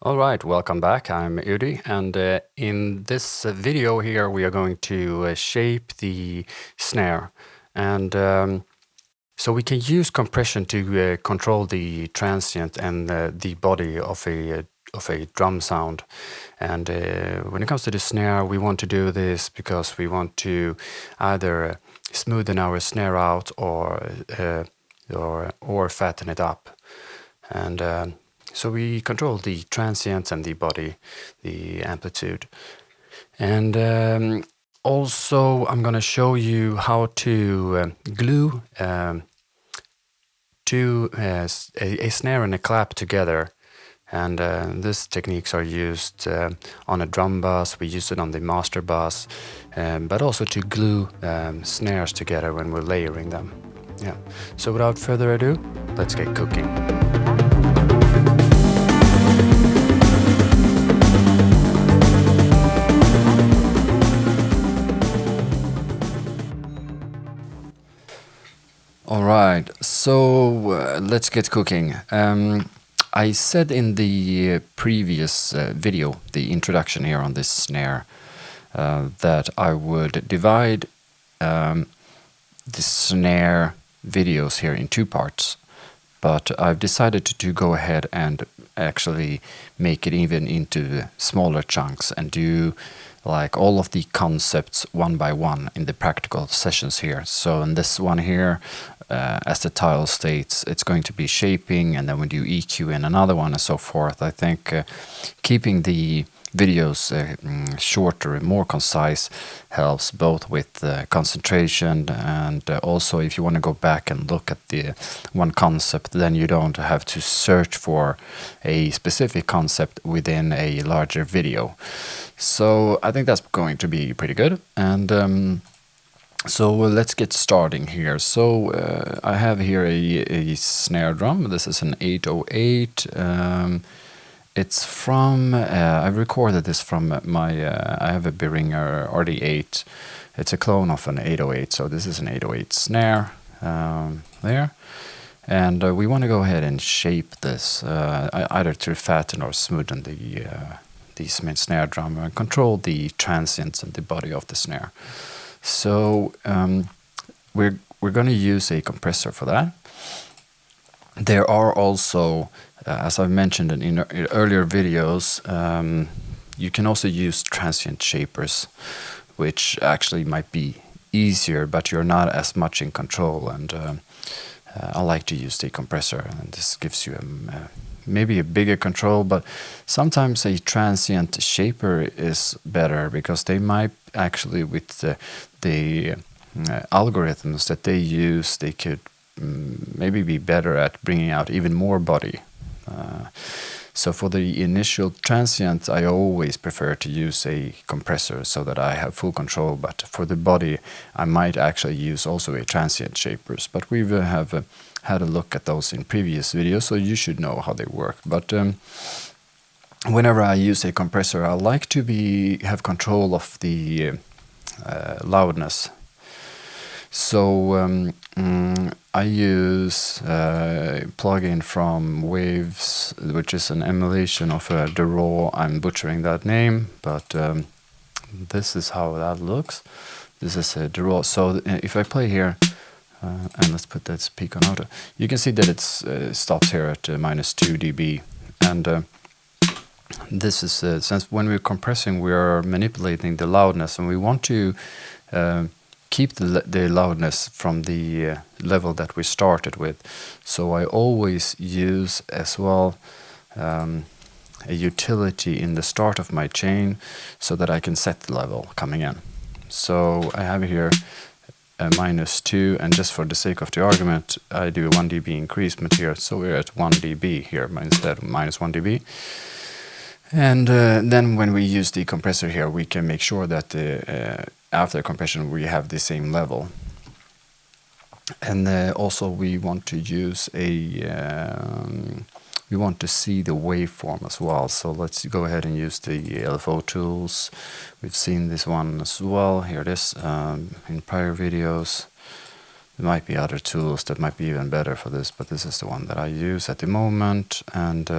All right, welcome back. I'm Udi, and in this video here we are going to shape the snare. And so we can use compression to control the transient and the body of a drum sound. And when it comes to the snare, we want to do this because we want to either smoothen our snare out or fatten it up. And so we control the transients and the body, the amplitude. And also I'm going to show you how to glue a snare and a clap together. And these techniques are used on a drum bus, we use it on the master bus, but also to glue snares together when we're layering them. Yeah. So without further ado, let's get cooking. All right, so let's get cooking. I said in the previous video, the introduction here on this snare, that I would divide the snare videos here in two parts, but I've decided to go ahead and actually make it even into smaller chunks and do like all of the concepts one by one in the practical sessions here. So in this one here, as the title states, it's going to be shaping, and then we do EQ in another one and so forth. I think keeping the videos shorter and more concise helps both with concentration, and also if you want to go back and look at the one concept, then you don't have to search for a specific concept within a larger video. So I think that's going to be pretty good. And so let's get starting here. So I have here a snare drum. This is an 808. It's from, I've recorded this from my, I have a Behringer RD8. It's a clone of an 808, so this is an 808 snare there. And we want to go ahead and shape this, either to fatten or smoothen the snare drum and control the transients and the body of the snare. So we're going to use a compressor for that. There are also, as I've mentioned in earlier videos, you can also use transient shapers, which actually might be easier, but you're not as much in control. And I like to use the compressor, and this gives you maybe a bigger control, but sometimes a transient shaper is better because they might actually, with the algorithms that they use, they could maybe be better at bringing out even more body. So for the initial transient, I always prefer to use a compressor so that I have full control, but for the body, I might actually use also a transient shapers, but we have had a look at those in previous videos, so you should know how they work. But whenever I use a compressor, I like to have control of the loudness. So I use a plugin from Waves, which is an emulation of the raw. I'm butchering that name, but this is how that looks. This is a raw. So if I play here, and let's put that peak on auto, you can see that it stops here at -2 dB. And this is since when we're compressing, we are manipulating the loudness, and we want to keep the loudness from the level that we started with. So I always use as well a utility in the start of my chain so that I can set the level coming in. So I have here a -2, and just for the sake of the argument, I do a 1 dB increasement here, so we're at 1 dB here instead of -1 dB. And then when we use the compressor here, we can make sure that after compression we have the same level. And also we want to use we want to see the waveform as well. So let's go ahead and use the LFO tools. We've seen this one as well. Here it is in prior videos. There might be other tools that might be even better for this, but this is the one that I use at the moment. And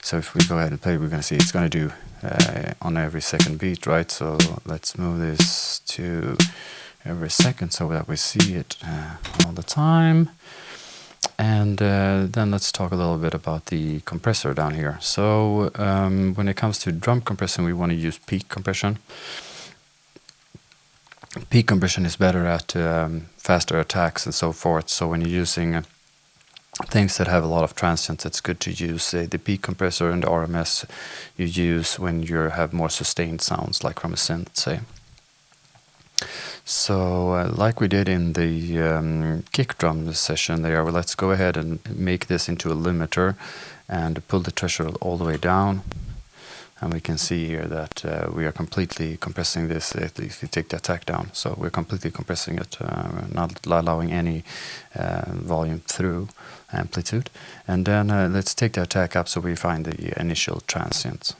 So if we go ahead and play, we're going to see it's going to do on every second beat, right? So let's move this to every second so that we see it all the time. And then let's talk a little bit about the compressor down here. So when it comes to drum compression, we want to use peak compression. Peak compression is better at faster attacks and so forth. So when you're using things that have a lot of transients, it's good to use the peak compressor and the RMS you use when you have more sustained sounds, like from a synth, say. So like we did in the kick drum session there, well, let's go ahead and make this into a limiter and pull the threshold all the way down. And we can see here that we are completely compressing this if you take the attack down. So we're completely compressing it, not allowing any volume through amplitude. And then let's take the attack up so we find the initial transients.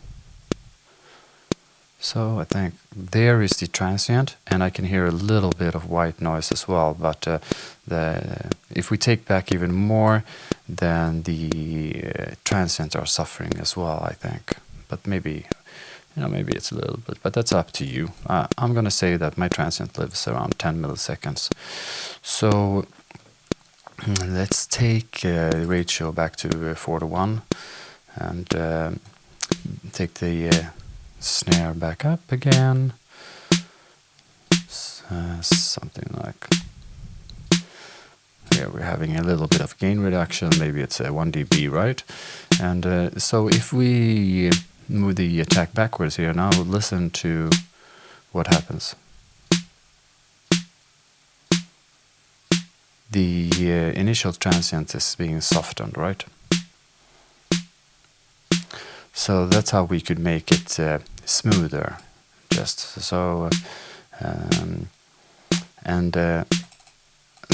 So I think there is the transient, and I can hear a little bit of white noise as well. But if we take back even more, then the transients are suffering as well, I think. But maybe, maybe it's a little bit, but that's up to you. I'm going to say that my transient lives around 10 milliseconds. So let's take the ratio back to 4:1 and take the snare back up again. Something like here we're having a little bit of gain reduction. Maybe it's 1 dB, right? And so if we move the attack backwards here now, listen to what happens. The initial transient is being softened, right? So that's how we could make it smoother, just so.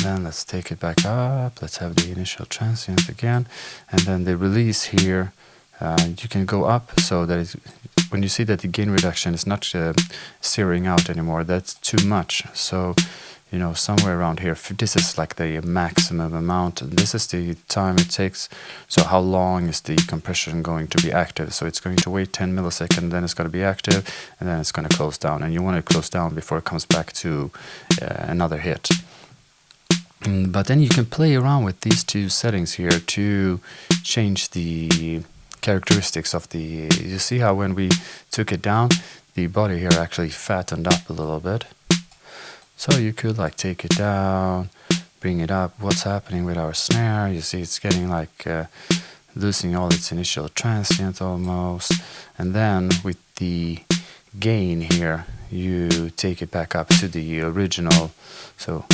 Then let's take it back up. Let's have the initial transient again, and then the release here. You can go up so that when you see that the gain reduction is not zeroing out anymore, that's too much. So, somewhere around here, this is like the maximum amount. This is the time it takes. So how long is the compression going to be active? So it's going to wait 10 milliseconds, then it's going to be active, and then it's going to close down. And you want to close down before it comes back to another hit. But then you can play around with these two settings here to change the characteristics of the. You see how when we took it down, the body here actually fattened up a little bit. So you could like take it down, bring it up. What's happening with our snare? You see it's getting like losing all its initial transient almost. And then with the gain here, you take it back up to the original. So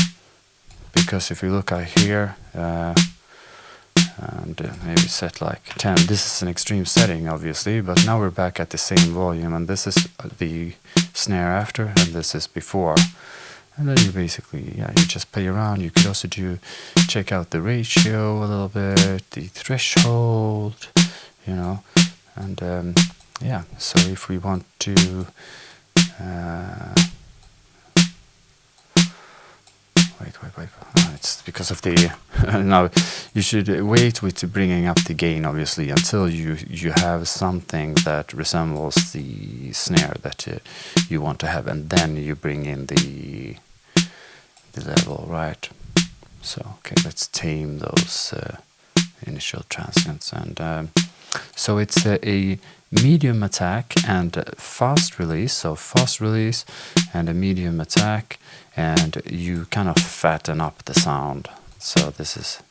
because if you look out here, and maybe set like 10. This is an extreme setting, obviously, but now we're back at the same volume, and this is the snare after, and this is before. And then you basically, you just play around. You could also check out the ratio a little bit, the threshold, and so if we want to, wait. It's because of the, now you should wait with bringing up the gain, obviously, until you have something that resembles the snare that you want to have, and then you bring in the level, right? So, okay, let's tame those initial transients. And so it's a medium attack and fast release. So fast release and a medium attack, and you kind of fatten up the sound. So this is,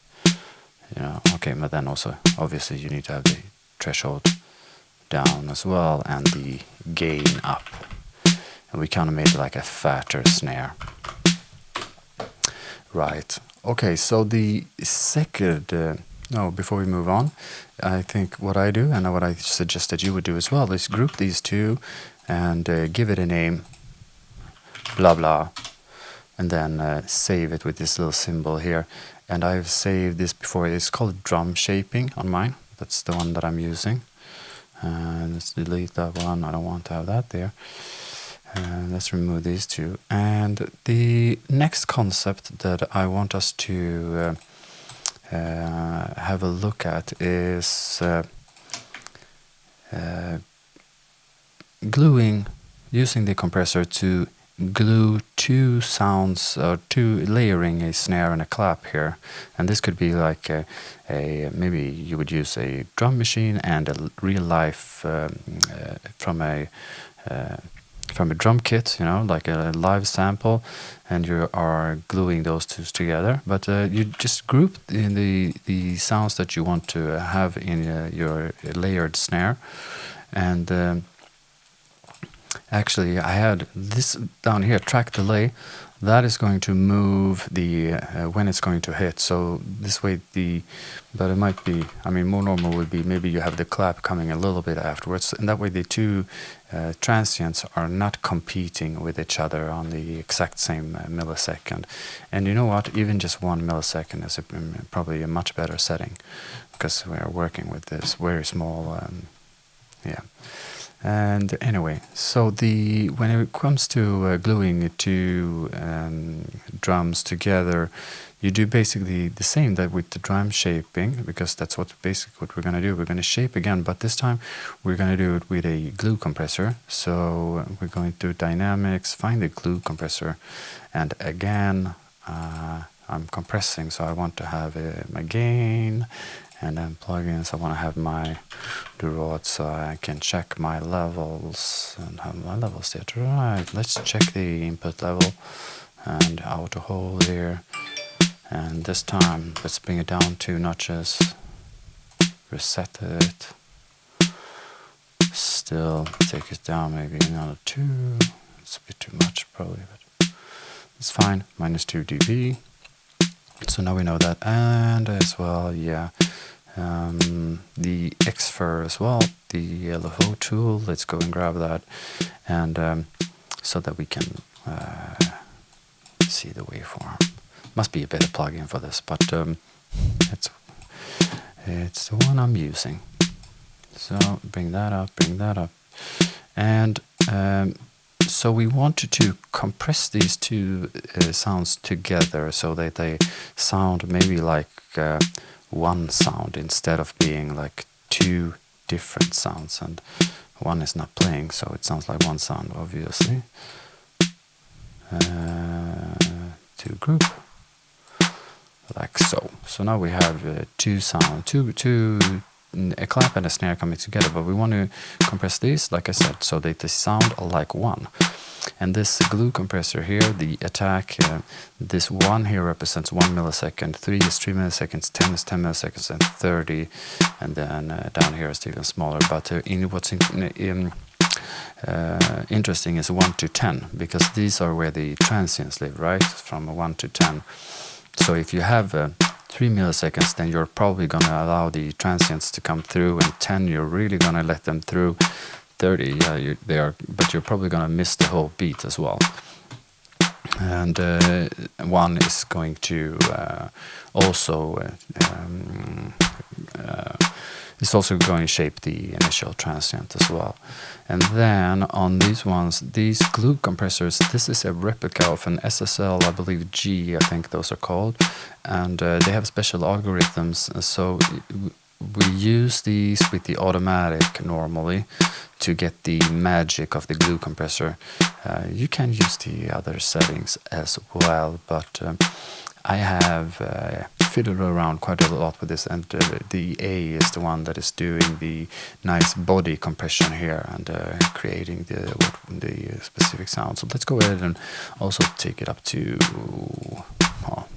okay, but then also obviously you need to have the threshold down as well and the gain up. And we kind of made it like a fatter snare. Right. Okay, so the second, before we move on, I think what I do, and what I suggest that you would do as well, is group these two and give it a name, blah blah, and then save it with this little symbol here. And I've saved this before. It's called drum shaping on mine. That's the one that I'm using. Let's delete that one. I don't want to have that there. Let's remove these two. And the next concept that I want us to have a look at is gluing, using the compressor to glue two sounds, or two layering a snare and a clap here. And this could be like maybe you would use a drum machine and a real life from a drum kit, you know, like a live sample, and you are gluing those two together. But you just group in the sounds that you want to have in your layered snare. And actually, I had this down here, track delay. That is going to move the when it's going to hit. So this way but it might be, I mean, more normal would be maybe you have the clap coming a little bit afterwards, and that way the two transients are not competing with each other on the exact same millisecond. And you know what? Even just 1 millisecond is probably a much better setting, because we are working with this very small, yeah. And anyway, so when it comes to gluing two drums together, you do basically the same that with the drum shaping, because that's what we're going to do. We're going to shape again, but this time we're going to do it with a glue compressor. So we're going to Dynamics, find the glue compressor, and again, I'm compressing, so I want to have my gain, and then plugins, I want to have my Udiohn so I can check my levels and have my levels set. Right, let's check the input level and auto hold here. And this time, let's bring it down 2 notches. Reset it. Still, take it down maybe another 2. It's a bit too much probably, but it's fine. -2 dB. So now we know that. And as well, yeah. The Xfer as well, the LFO tool, let's go and grab that, and so that we can see the waveform. Must be a better plugin for this, but it's the one I'm using. So bring that up, and so we wanted to compress these two sounds together so that they sound maybe like one sound instead of being like 2 different sounds, and one is not playing, so it sounds like one sound, obviously. To group like so. So now we have 2 sounds, a clap and a snare coming together, but we want to compress these, like I said, so that they sound like one. And this glue compressor here, the attack, this 1 here represents 1 millisecond, 3 is 3 milliseconds, 10 is 10 milliseconds, and 30, and then down here is even smaller. But what's interesting is 1 to 10, because these are where the transients live, right? From 1 to 10. So if you have 3 milliseconds, then you're probably going to allow the transients to come through, and 10, you're really going to let them through. 30, yeah, they are, but you're probably going to miss the whole beat as well. And 1 is going to also it's also going to shape the initial transient as well. And then on these ones, these glue compressors, this is a replica of an SSL, I believe G, I think those are called, and they have special algorithms. So we use these with the automatic normally to get the magic of the glue compressor. You can use the other settings as well, but I have fiddled around quite a lot with this, and the A is the one that is doing the nice body compression here and creating the specific sound. So let's go ahead and also take it up to,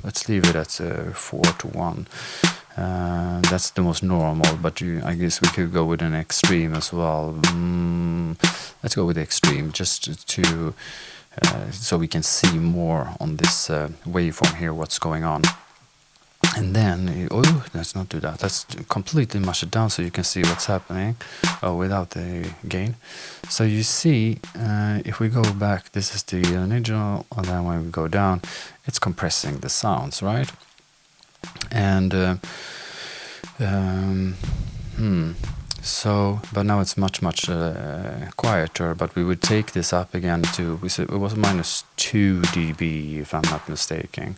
let's leave it at 4 to 1. That's the most normal, but I guess we could go with an extreme as well. Let's go with the extreme, just to so we can see more on this waveform here, what's going on. And then, oh, let's not do that. Let's completely mush it down so you can see what's happening without the gain. So you see, if we go back, this is the original, and then when we go down, it's compressing the sounds, right? And so, but now it's much quieter. But we would take this up again to, we said it was -2 dB if I'm not mistaken.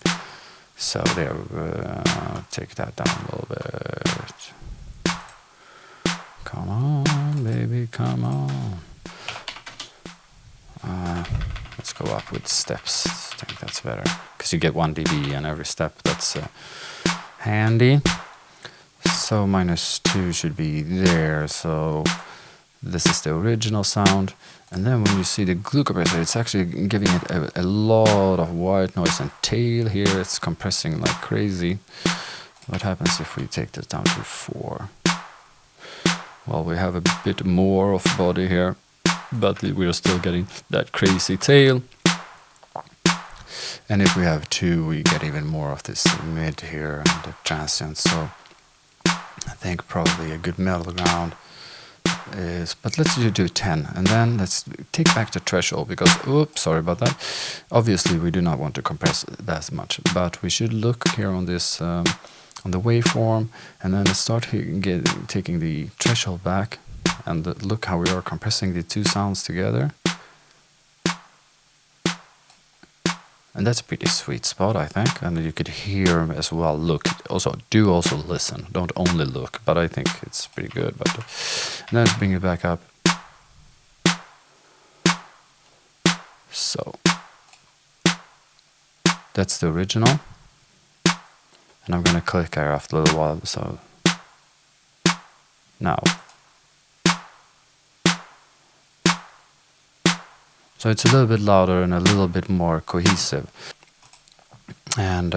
So there, take that down a little bit. Come on, baby. come on. Let's go up with steps. I think that's better, because you get 1 dB on every step. That's handy. So -2 should be there. So this is the original sound. And then when you see the glue compressor, it's actually giving it a lot of white noise and tail here. It's compressing like crazy. What happens if we take this down to 4? Well, we have a bit more of body here, but we're still getting that crazy tail. And if we have 2, we get even more of this mid here and the transient. So I think probably a good middle ground is, but let's do 10, and then let's take back the threshold, because, oops, sorry about that. Obviously we do not want to compress that much, but we should look here on this on the waveform, and then start taking the threshold back, and look how we are compressing the 2 sounds together. And that's a pretty sweet spot, I think. And you could hear as well. Look, also listen. Don't only look, but I think it's pretty good. But and then let's bring it back up. So that's the original. And I'm gonna click here after a little while. So now. So it's a little bit louder and a little bit more cohesive. And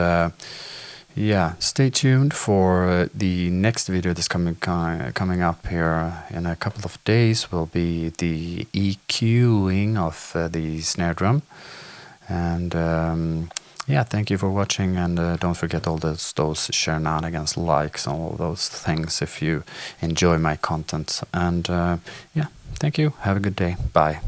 yeah, stay tuned for the next video that's coming up here in a couple of days. Will be the EQing of the snare drum. And yeah, thank you for watching, and don't forget all those shenanigans, likes, and all those things if you enjoy my content. And yeah, thank you. Have a good day. Bye.